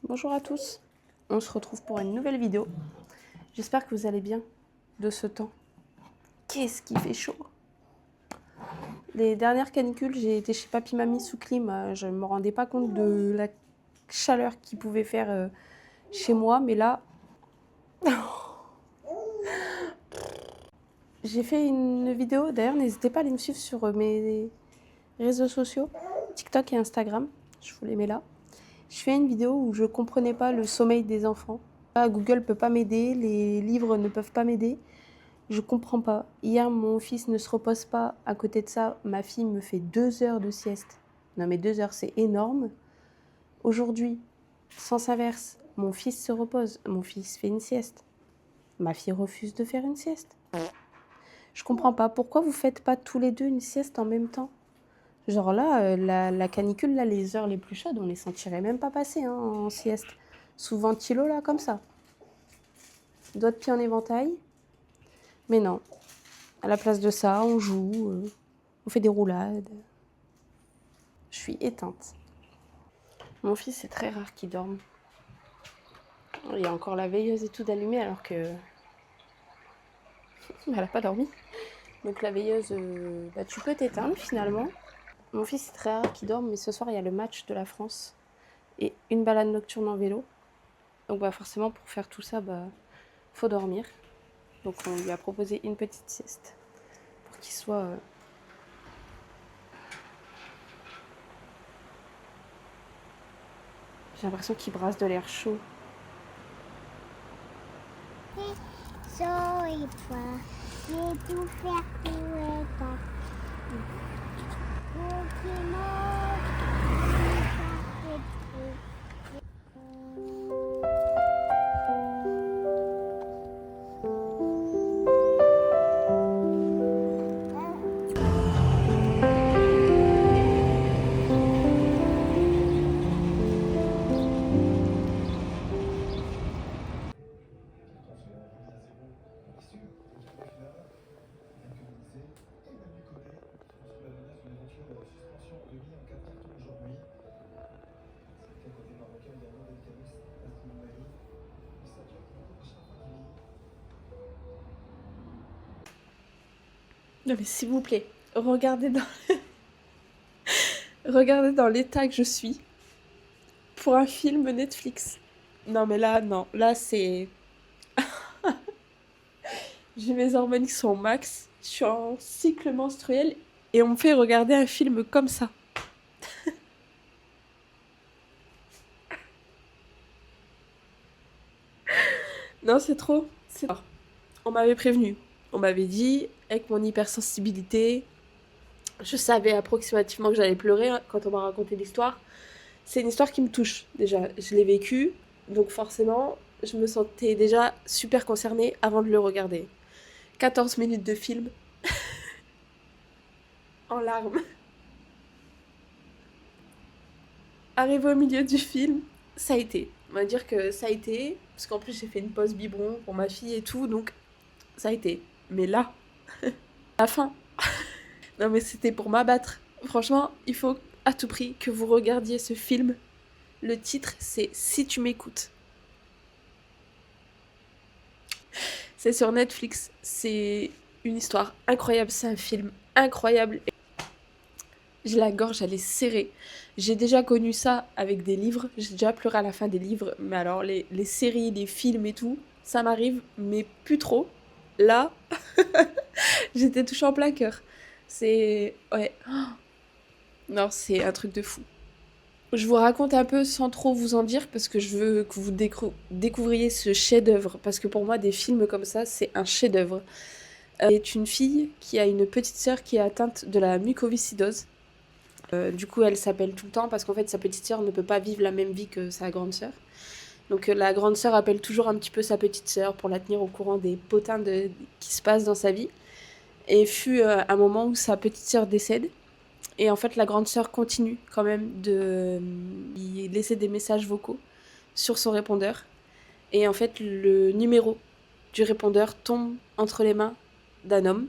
Bonjour à tous, on se retrouve pour une nouvelle vidéo. J'espère que vous allez bien de ce temps. Qu'est-ce qui fait chaud! Les dernières canicules, j'ai été chez Papy Mamie sous clim. Je ne me rendais pas compte de la chaleur qu'il pouvait faire chez moi, mais là... J'ai fait une vidéo, d'ailleurs n'hésitez pas à aller me suivre sur mes réseaux sociaux, TikTok et Instagram, je vous les mets là. Je fais une vidéo où je ne comprenais pas le sommeil des enfants. Google ne peut pas m'aider, les livres ne peuvent pas m'aider. Je comprends pas. Hier, mon fils ne se repose pas. À côté de ça, ma fille me fait 2 heures de sieste. Non mais 2 heures, c'est énorme. Aujourd'hui, sens inverse, mon fils se repose. Mon fils fait une sieste. Ma fille refuse de faire une sieste. Je comprends pas. Pourquoi vous faites pas tous les deux une sieste en même temps? Genre là, la canicule, là, les heures les plus chaudes, on les sentirait même pas passer hein, en sieste. Sous ventilo, là, comme ça. Doigts de pied en éventail. Mais non. À la place de ça, on joue, on fait des roulades. Je suis éteinte. Mon fils, c'est très rare qu'il dorme. Il y a encore la veilleuse et tout d'allumée alors que... elle n'a pas dormi. Donc la veilleuse, tu peux t'éteindre finalement. Mon fils, c'est très rare qu'il dorme, mais ce soir, il y a le match de la France et une balade nocturne en vélo. Donc forcément, pour faire tout ça, faut dormir. Donc on lui a proposé une petite sieste pour qu'il soit... J'ai l'impression qu'il brasse de l'air chaud. Et toi, j'ai tout faire pour être Non mais s'il vous plaît, regardez regardez dans l'état que je suis pour un film Netflix. Non mais là, non, là c'est... J'ai mes hormones qui sont au max, je suis en cycle menstruel et on me fait regarder un film comme ça. Non, c'est trop. On m'avait prévenu. On m'avait dit, avec mon hypersensibilité, je savais approximativement que j'allais pleurer hein, quand on m'a raconté l'histoire. C'est une histoire qui me touche, déjà. Je l'ai vécue, donc forcément, je me sentais déjà super concernée avant de le regarder. 14 minutes de film, en larmes. Arrivé au milieu du film, ça a été. On va dire que ça a été, parce qu'en plus j'ai fait une pause biberon pour ma fille et tout, donc ça a été. Mais là, la fin. Non mais c'était pour m'abattre. Franchement, il faut à tout prix que vous regardiez ce film. Le titre, c'est Si tu m'écoutes. C'est sur Netflix. C'est une histoire incroyable. C'est un film incroyable. J'ai la gorge, elle est serrée. J'ai déjà connu ça avec des livres. J'ai déjà pleuré à la fin des livres. Mais alors, les séries, les films et tout, ça m'arrive, mais plus trop. Là, j'étais touchée en plein cœur. C'est... Ouais. Non, c'est un truc de fou. Je vous raconte un peu sans trop vous en dire parce que je veux que vous découvriez ce chef-d'œuvre. Parce que pour moi, des films comme ça, c'est un chef-d'œuvre. C'est une fille qui a une petite sœur qui est atteinte de la mucoviscidose. Du coup, elle s'appelle tout le temps parce qu'en fait, sa petite sœur ne peut pas vivre la même vie que sa grande sœur. Donc, la grande sœur appelle toujours un petit peu sa petite sœur pour la tenir au courant des potins qui se passent dans sa vie. Et fut un moment où sa petite sœur décède. Et en fait, la grande sœur continue quand même de lui laisser des messages vocaux sur son répondeur. Et en fait, le numéro du répondeur tombe entre les mains d'un homme.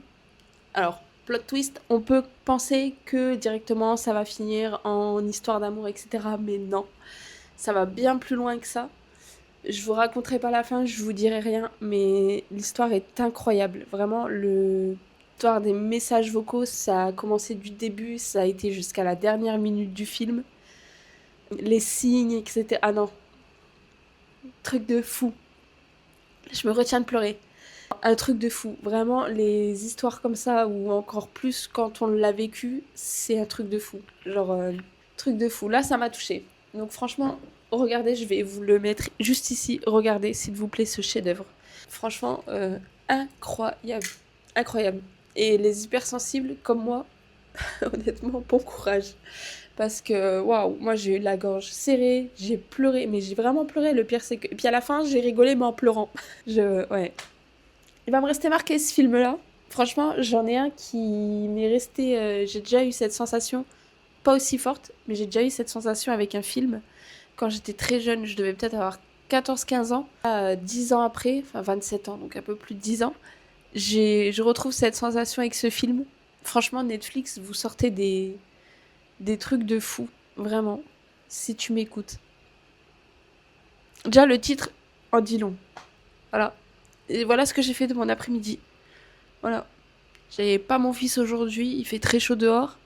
Alors, plot twist, on peut penser que directement ça va finir en histoire d'amour, etc. Mais non. Ça va bien plus loin que ça. Je vous raconterai pas la fin, je vous dirai rien, mais l'histoire est incroyable. Vraiment, l'histoire des messages vocaux, ça a commencé du début, ça a été jusqu'à la dernière minute du film. Les signes, etc. Ah non, truc de fou. Je me retiens de pleurer. Un truc de fou. Vraiment, les histoires comme ça, ou encore plus quand on l'a vécu, c'est un truc de fou. Genre, truc de fou. Là, ça m'a touchée. Donc franchement, regardez, je vais vous le mettre juste ici. Regardez, s'il vous plaît, ce chef-d'œuvre. Franchement, incroyable. Incroyable. Et les hypersensibles, comme moi, honnêtement, bon courage. Parce que, waouh, moi j'ai eu la gorge serrée, j'ai pleuré, mais j'ai vraiment pleuré. Le pire, c'est que. Et puis à la fin, j'ai rigolé, mais en pleurant. Ouais. Il va me rester marqué ce film-là. Franchement, j'en ai un qui m'est resté. J'ai déjà eu cette sensation, pas aussi forte, mais j'ai déjà eu cette sensation avec un film. Quand j'étais très jeune, je devais peut-être avoir 14-15 ans. 10 ans après, enfin 27 ans, donc un peu plus de 10 ans, je retrouve cette sensation avec ce film. Franchement, Netflix, vous sortez des trucs de fou, vraiment, si tu m'écoutes. Déjà, le titre en dit long. Voilà. Et voilà ce que j'ai fait de mon après-midi. Voilà. J'avais pas mon fils aujourd'hui, il fait très chaud dehors.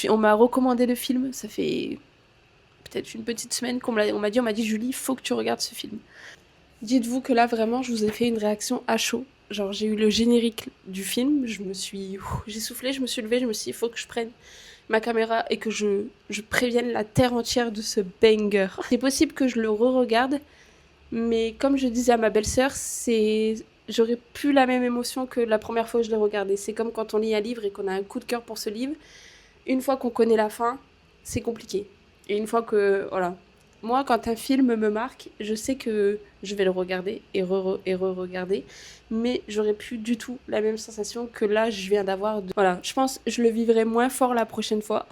On m'a recommandé le film, ça fait peut-être une petite semaine qu'on m'a dit Julie, il faut que tu regardes ce film. Dites-vous que là vraiment, je vous ai fait une réaction à chaud. Genre j'ai eu le générique du film, j'ai soufflé, je me suis levée, je me suis dit il faut que je prenne ma caméra et que je prévienne la terre entière de ce banger. C'est possible que je le re-regarde, mais comme je disais à ma belle-sœur, j'aurais plus la même émotion que la première fois que je l'ai regardé. C'est comme quand on lit un livre et qu'on a un coup de cœur pour ce livre. Une fois qu'on connaît la fin, c'est compliqué. Et une fois que, voilà. Moi, quand un film me marque, je sais que je vais le regarder et re-regarder. Mais j'aurais plus du tout la même sensation que là, je viens d'avoir. Voilà, je pense que je le vivrai moins fort la prochaine fois.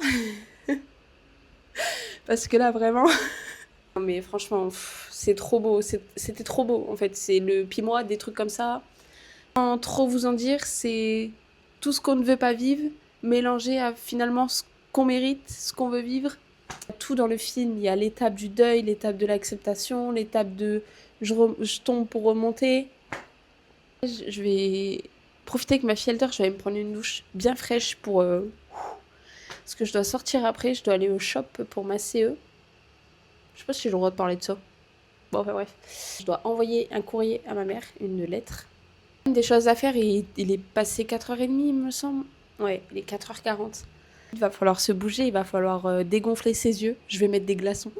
Parce que là, vraiment... Mais franchement, c'est trop beau. C'était trop beau, en fait. Puis moi, des trucs comme ça, sans trop vous en dire, c'est tout ce qu'on ne veut pas vivre, mélangé à finalement ce qu'on mérite, ce qu'on veut vivre. Tout dans le film, il y a l'étape du deuil, l'étape de l'acceptation, l'étape de je tombe pour remonter. Je vais profiter que ma fille elle dort, je vais aller me prendre une douche bien fraîche parce que je dois sortir après, je dois aller au shop pour ma CE. Je sais pas si j'ai le droit de parler de ça. Bon, enfin bref. Je dois envoyer un courrier à ma mère, une lettre. Des choses à faire, il est passé 4h30, il me semble. Ouais, il est 4h40. Il va falloir se bouger, il va falloir dégonfler ses yeux. Je vais mettre des glaçons.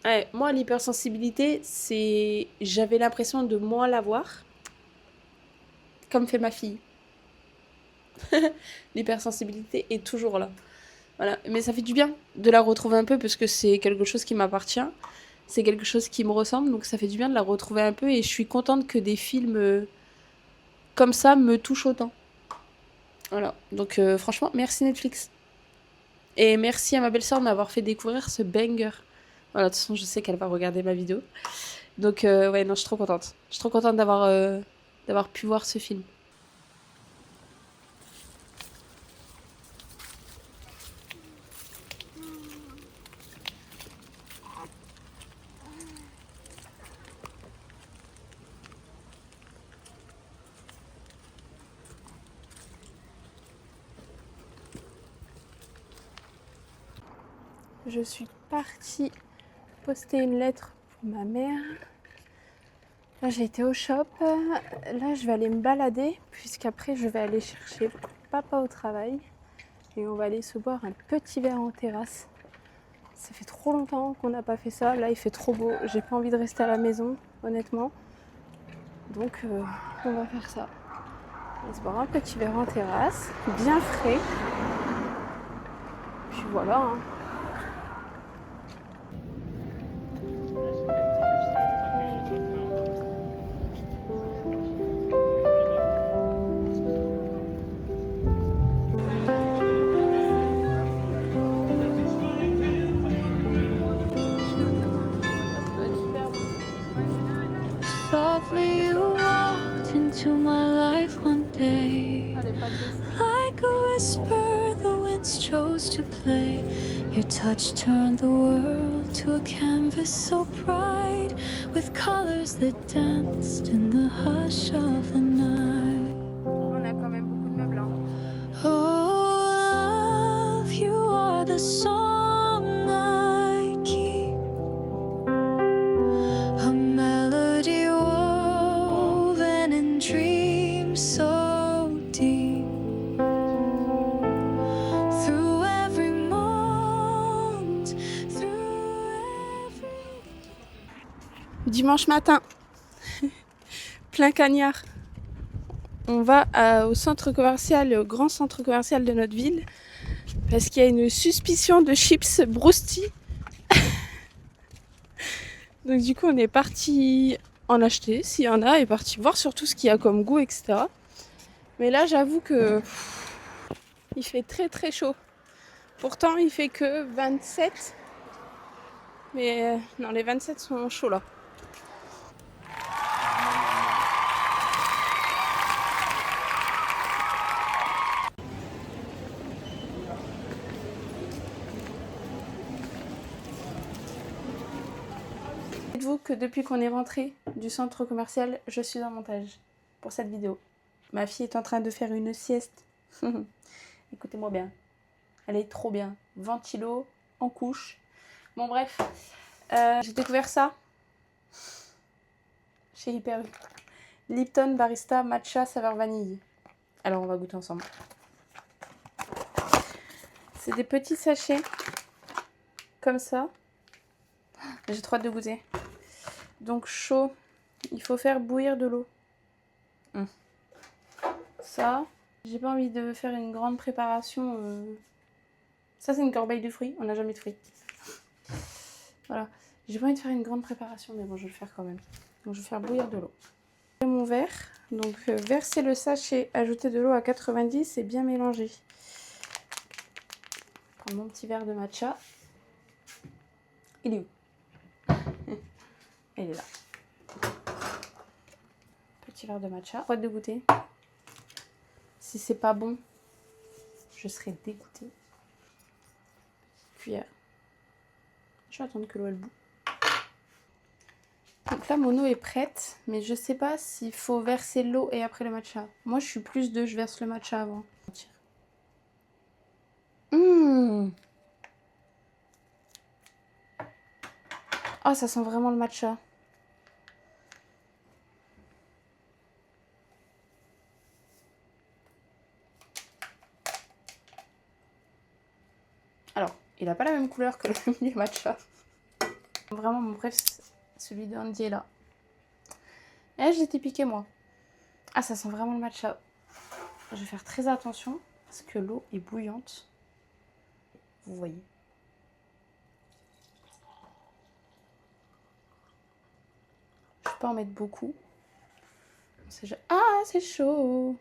Ouais, moi, l'hypersensibilité, j'avais l'impression de moins l'avoir, comme fait ma fille. L'hypersensibilité est toujours là. Voilà. Mais ça fait du bien de la retrouver un peu parce que c'est quelque chose qui m'appartient. C'est quelque chose qui me ressemble, donc ça fait du bien de la retrouver un peu et je suis contente que des films comme ça me touchent autant. Voilà, donc franchement, merci Netflix. Et merci à ma belle-sœur de m'avoir fait découvrir ce banger. Voilà, de toute façon, je sais qu'elle va regarder ma vidéo. Donc ouais, non, je suis trop contente. Je suis trop contente d'avoir pu voir ce film. Je suis partie poster une lettre pour ma mère. Là, j'ai été au shop. Là, je vais aller me balader, puisqu'après, je vais aller chercher papa au travail. Et on va aller se boire un petit verre en terrasse. Ça fait trop longtemps qu'on n'a pas fait ça. Là, il fait trop beau. J'ai pas envie de rester à la maison, honnêtement. Donc, on va faire ça. On va se boire un petit verre en terrasse, bien frais. Puis voilà, hein. Softly you walked into my life one day. Like a whisper, the wind hearts chose to play. Your touch turned the world to a canvas so bright, with colors that danced in the hush of the night. On a quand même beaucoup de meubles, hein. Oh, love, you are the song I keep, a melody woven in dreams so deep. Through every moment, through every... Dimanche matin, plein cagnard. On va au centre commercial, au grand centre commercial de notre ville, parce qu'il y a une suspicion de chips Brousty. Donc du coup, on est parti en acheter, s'il y en a, et parti voir surtout ce qu'il y a comme goût, etc. Mais là, j'avoue que il fait très très chaud. Pourtant, il fait que 27. Mais non, les 27 sont chauds là. Dites-vous que depuis qu'on est rentré du centre commercial, je suis en montage pour cette vidéo. Ma fille est en train de faire une sieste. Écoutez-moi bien. Elle est trop bien. Ventilo, en couche. Bon bref, j'ai découvert ça chez Hyper U. Lipton Barista Matcha saveur vanille. Alors on va goûter ensemble. C'est des petits sachets comme ça. J'ai trop hâte de goûter. Donc chaud, il faut faire bouillir de l'eau. Ça, j'ai pas envie de faire une grande préparation. Ça c'est une corbeille de fruits, on n'a jamais de fruits. Voilà, j'ai pas envie de faire une grande préparation, mais bon je vais le faire quand même. Donc je vais faire bouillir de l'eau. Mon verre, donc verser le sachet, ajouter de l'eau à 90 et bien mélanger. Prendre mon petit verre de matcha. Il est où? Il est là. Petit verre de matcha. Boîte de goûter. Si c'est pas bon, je serai dégoûtée. Cuillère. Je vais attendre que l'eau elle bout. Donc là mon eau est prête, mais je sais pas s'il faut verser l'eau et après le matcha. Moi je suis plus de je verse le matcha avant. Oh, ça sent vraiment le matcha. Alors, il n'a pas la même couleur que le milieu matcha. Vraiment, mon préf, celui de Andy est là. Et j'ai été piquée, moi. Ah, ça sent vraiment le matcha. Je vais faire très attention parce que l'eau est bouillante. Vous voyez. Je peux pas en mettre beaucoup. Ah, c'est chaud.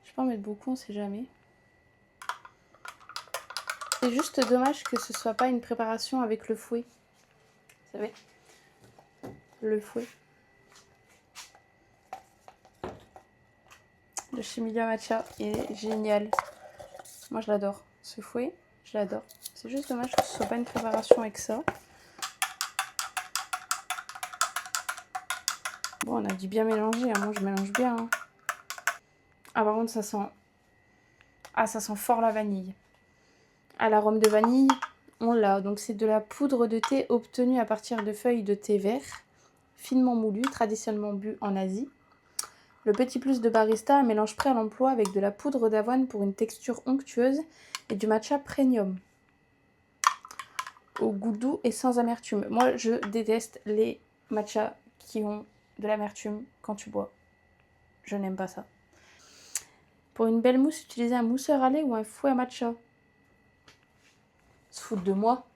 Je peux pas en mettre beaucoup, on sait jamais. C'est juste dommage que ce soit pas une préparation avec le fouet. Vous savez, le fouet. De chez Milia Matcha est génial. Moi je l'adore. Ce fouet, je l'adore. C'est juste dommage que ce soit pas une préparation avec ça. Bon, on a dû bien mélanger. Hein. Moi je mélange bien. Hein. Ah par contre ça sent... Ah ça sent fort la vanille. Ah l'arôme de vanille, on l'a. Donc c'est de la poudre de thé obtenue à partir de feuilles de thé vert, finement moulues, traditionnellement bu en Asie. Le petit plus de barista, un mélange prêt à l'emploi avec de la poudre d'avoine pour une texture onctueuse et du matcha premium. Au goût doux et sans amertume. Moi, je déteste les matchas qui ont de l'amertume quand tu bois. Je n'aime pas ça. Pour une belle mousse, utilisez un mousseur à lait ou un fouet à matcha. Se foutre de moi.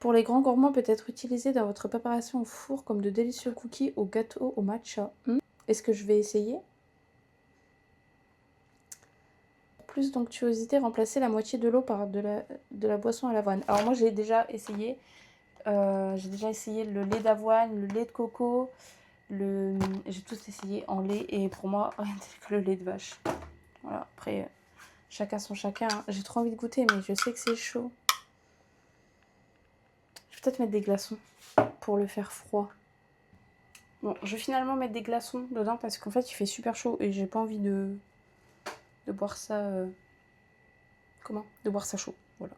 Pour les grands gourmands, peut être utilisé dans votre préparation au four comme de délicieux cookies au gâteau au matcha. Est-ce que je vais essayer? Pour plus d'onctuosité, remplacez la moitié de l'eau par de la boisson à l'avoine. Alors moi j'ai déjà essayé. Le lait d'avoine, le lait de coco. J'ai tout essayé en lait et pour moi rien tel que le lait de vache. Voilà, après Chacun son chacun. J'ai trop envie de goûter, mais je sais que c'est chaud. Je vais peut-être mettre des glaçons pour le faire froid. Bon, je vais finalement mettre des glaçons dedans parce qu'en fait, il fait super chaud et j'ai pas envie de boire ça... de boire ça chaud, voilà.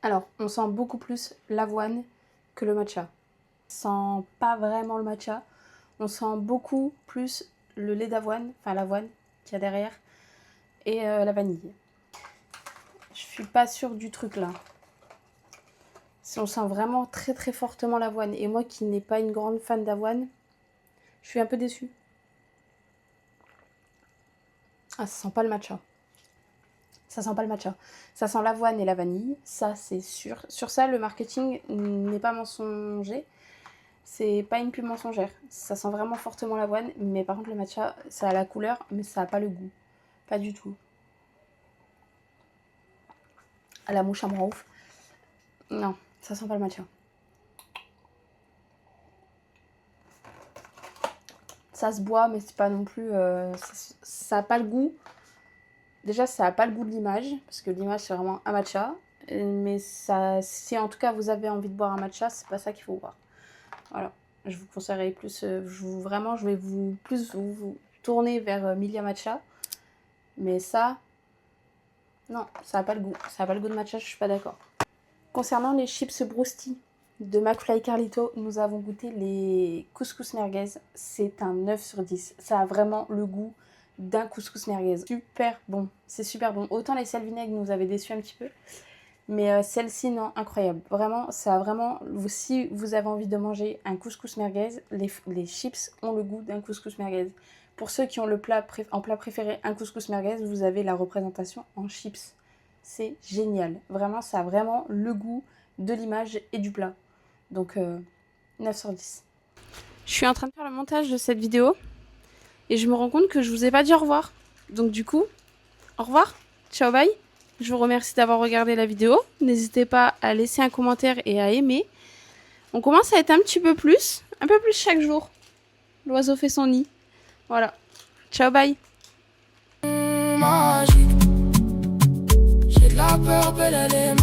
Alors, on sent beaucoup plus l'avoine que le matcha. On sent pas vraiment le matcha. On sent beaucoup plus le lait d'avoine, enfin l'avoine qu'il y a derrière, et la vanille. Je suis pas sûre du truc là. On sent vraiment très très fortement l'avoine. Et moi qui n'ai pas une grande fan d'avoine, je suis un peu déçue. Ah, ça sent pas le matcha. Ça sent pas le matcha. Ça sent l'avoine et la vanille, ça c'est sûr. Sur ça, le marketing n'est pas mensonger. C'est pas une pub mensongère. Ça sent vraiment fortement l'avoine, mais par contre le matcha, ça a la couleur, mais ça a pas le goût. Pas du tout. Ah, la mouche à me rend ouf. Non, ça sent pas le matcha. Ça se boit, mais c'est pas non plus... ça a pas le goût. Déjà, ça a pas le goût de l'image, parce que l'image, c'est vraiment un matcha. Mais ça, si en tout cas, vous avez envie de boire un matcha, c'est pas ça qu'il faut boire. Voilà. Je vous conseillerais plus... vraiment, je vais vous tourner vers Milia Matcha. Mais ça... Non, ça a pas le goût. Ça a pas le goût de matcha, je suis pas d'accord. Concernant les chips Brousty de McFly Carlito, nous avons goûté les couscous merguez. C'est un 9 sur 10. Ça a vraiment le goût d'un couscous merguez. Super bon. C'est super bon. Autant les sel vinaigre nous avaient déçus un petit peu. Mais celle-ci, non, incroyable. Vraiment, ça a vraiment... Si vous avez envie de manger un couscous merguez, les chips ont le goût d'un couscous merguez. Pour ceux qui ont en plat préféré un couscous merguez, vous avez la représentation en chips. C'est génial. Vraiment, ça a vraiment le goût de l'image et du plat. Donc, 9 sur 10. Je suis en train de faire le montage de cette vidéo. Et je me rends compte que je vous ai pas dit au revoir. Donc du coup, au revoir. Ciao, bye. Je vous remercie d'avoir regardé la vidéo. N'hésitez pas à laisser un commentaire et à aimer. On commence à être un peu plus chaque jour. L'oiseau fait son nid. Voilà. Ciao, bye. J'ai de la peur, belle, elle est